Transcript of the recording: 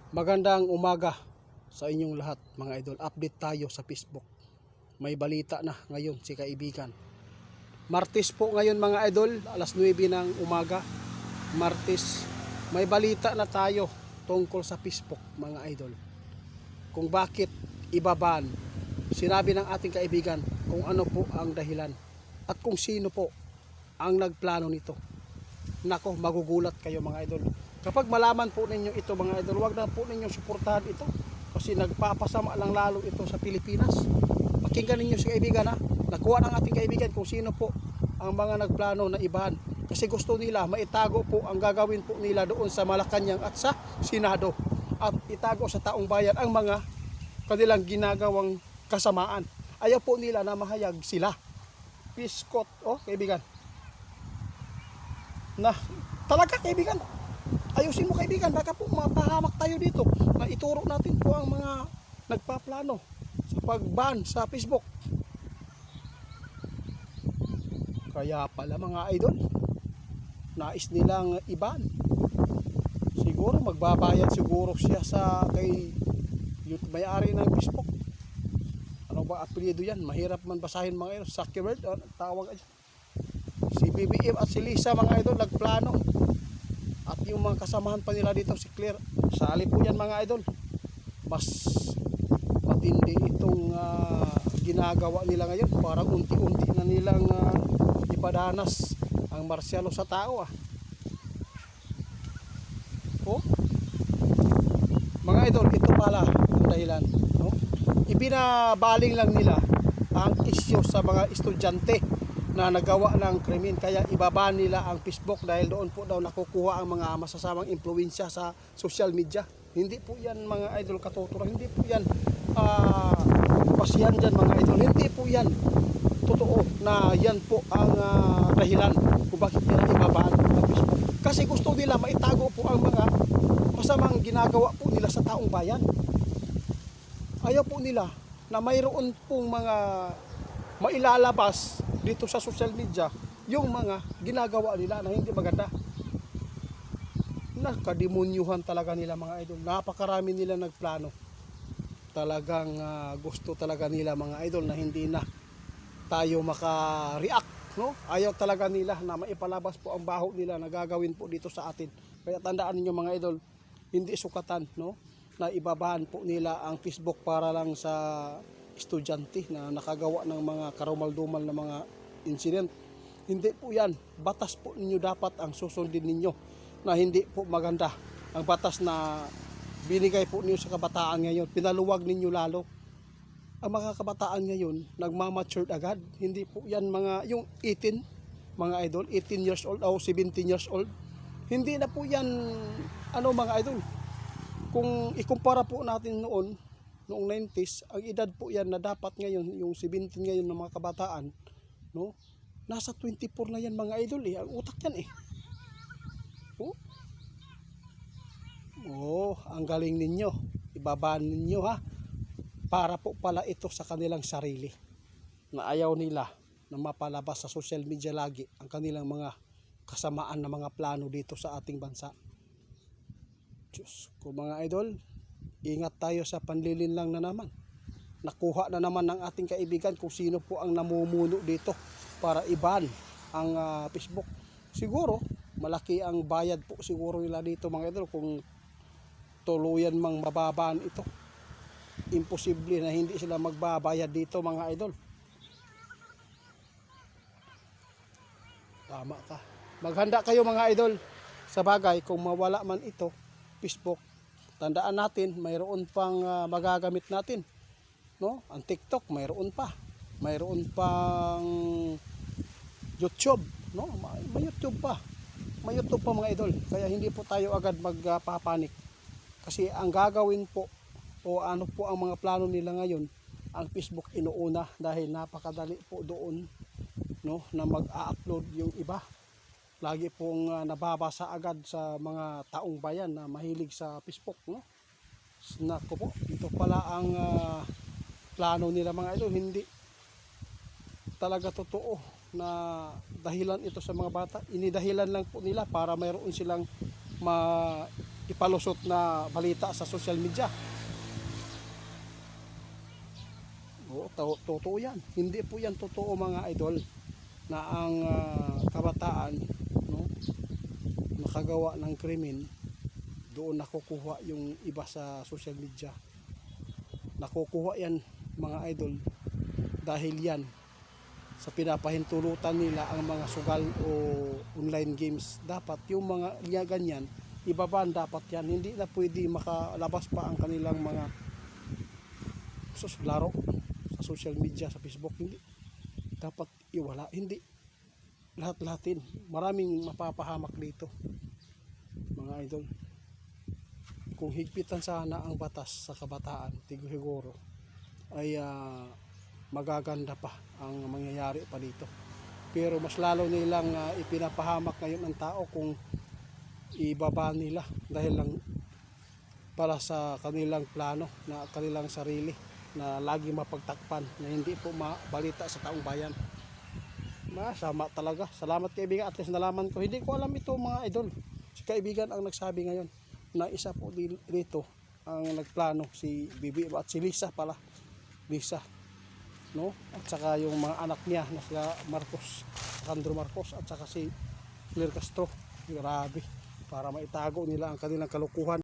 Magandang umaga sa inyong lahat mga idol. Update tayo sa Facebook. May balita na ngayon si kaibigan. Martes po ngayon mga idol, alas 9 ng umaga. Martes, may balita na tayo tungkol sa Facebook mga idol. Kung bakit ibaban. Sinabi ng ating kaibigan kung ano po ang dahilan at kung sino po ang nagplano nito. Nako, magugulat kayo mga idol. Kapag malaman po ninyo ito mga idol, huwag na po ninyong suportahan ito kasi nagpapasama lang lalo ito sa Pilipinas. Pakinggan ninyo si kaibigan ha. Nakuha ng ating kaibigan kung sino po ang mga nagplano na ibahan. Kasi gusto nila maitago po ang gagawin po nila doon sa Malacanang at sa Senado. At itago sa taong bayan ang mga kanilang ginagawang kasamaan. Ayaw po nila na mahayag sila. Piskot, oh kaibigan. Na talaga kaibigan. Ayusin mo kaibigan, baka po mapahamak tayo dito. Na ituro natin po ang mga nagpaplano sa pag-ban sa Facebook. Kaya pala mga idol, nais nilang iban. Siguro magbabayad siguro siya sa kay yung may-ari ng Facebook. Ano ba apelyido yan? Mahirap man basahin mga idol. Zuckerberg, tawag dyan. Si BBM at si Lisa mga idol nagplano. At yung mga kasamahan pa nila dito si Claire, sali po yan mga idol. Mas matindi itong ginagawa nila ngayon. Parang unti-unti na nilang ipadanas ang marsyalo sa tao Oh, mga idol, ito pala ang dahilan, no? Ibinabaling lang nila ang isyu sa mga estudyante na nagawa ng krimen, kaya ibaba nila ang Facebook dahil doon po daw nakukuha ang mga masasamang impluwensya sa social media. Hindi po yan mga idol katuturan, hindi po yan pasihan dyan mga idol, hindi po yan totoo na yan po ang dahilan kung bakit nila ibabaan ang Facebook. Kasi gusto nila maitago po ang mga masamang ginagawa po nila sa taong bayan. Ayaw po nila na mayroon pong mga mailalabas dito sa social media yung mga ginagawa nila na hindi maganda. Nakademonyuhan talaga nila mga idol. Napakarami nila nagplano. Talagang gusto talaga nila mga idol na hindi na tayo maka-react, no? Ayaw talaga nila na maipalabas po ang baho nila na gagawin po dito sa atin. Kaya tandaan niyo mga idol, hindi sukatan, no? Na ibabahan po nila ang Facebook para lang sa estudyante na nakagawa ng mga karumal-dumal na mga incident. Hindi po yan. Batas po ninyo dapat ang susundin ninyo na hindi po maganda. Ang batas na binigay po ninyo sa kabataan ngayon, pinaluwag ninyo lalo. Ang mga kabataan ngayon, nagmamatured agad. Hindi po yan mga, yung 18, mga idol, 18 years old o 17 years old. Hindi na po yan, mga idol. Kung ikumpara po natin noong 90s, ang edad po yan na dapat ngayon, yung 17 ngayon ng mga kabataan, no? Nasa 24 na yan mga idol ang utak yan ang galing ninyo. Ibabaan ninyo ha. Para po pala ito sa kanilang sarili. Na ayaw nila na mapalabas sa social media lagi ang kanilang mga kasamaan na mga plano dito sa ating bansa. Diyos ko mga idol, ingat tayo sa panlilin lang na naman. Nakuha na naman ng ating kaibigan kung sino po ang namumuno dito para iban ang Facebook. Siguro malaki ang bayad po siguro nila dito mga idol kung tuluyan mang mababaan ito. Imposible na hindi sila magbabayad dito mga idol. Tama ka. Maghanda kayo mga idol. Sa bagay kung mawala man ito Facebook, tandaan natin mayroon pang magagamit natin, no? Ang TikTok mayroon pa. Mayroon pang YouTube, no? May YouTube pa. May YouTube pa mga idol. Kaya hindi po tayo agad magpapanik. Kasi ang gagawin po o ano po ang mga plano nila ngayon, ang Facebook inuuna dahil napakadali po doon, no, na mag-a-upload yung iba. Lagi pong nababasa agad sa mga taong bayan na mahilig sa Facebook, no? Nako po, ito pala ang plano nila mga idol. Hindi talaga totoo na dahilan ito sa mga bata. Inidahilan lang po nila para mayroon silang ipalusot na balita sa social media. Oo, totoo yan. Hindi po yan totoo mga idol na ang kabataan, no, nakagawa ng krimen, doon nakukuha yung iba sa social media. Nakukuha yan mga idol dahil yan sa pinapahintulutan nila ang mga sugal o online games. Dapat yung mga ganyan ibaban dapat yan. Hindi na pwede makalabas pa ang kanilang mga laro sa social media, sa Facebook. Hindi dapat iwala. Hindi lahat-lahatin. Maraming mapapahamak dito mga idol. Kung higpitan sana ang batas sa kabataan, siguro ay magaganda pa ang mangyayari pa dito. Pero mas lalo nilang ipinapahamak ngayon ang tao kung ibaba nila dahil lang para sa kanilang plano na kanilang sarili na lagi mapagtakpan na hindi po mabalita sa taong bayan. Masama talaga. Salamat kaibigan, at least nalaman ko. Hindi ko alam ito mga idol. Si kaibigan ang nagsabi ngayon na isa po dito ang nagplano, si Bibi at si Lisa pala. Lisa, no? At saka yung mga anak niya na sila Marcos, Sandro Marcos at saka si Claire Castro. Grabe, para maitago nila ang kanilang kalukuhan.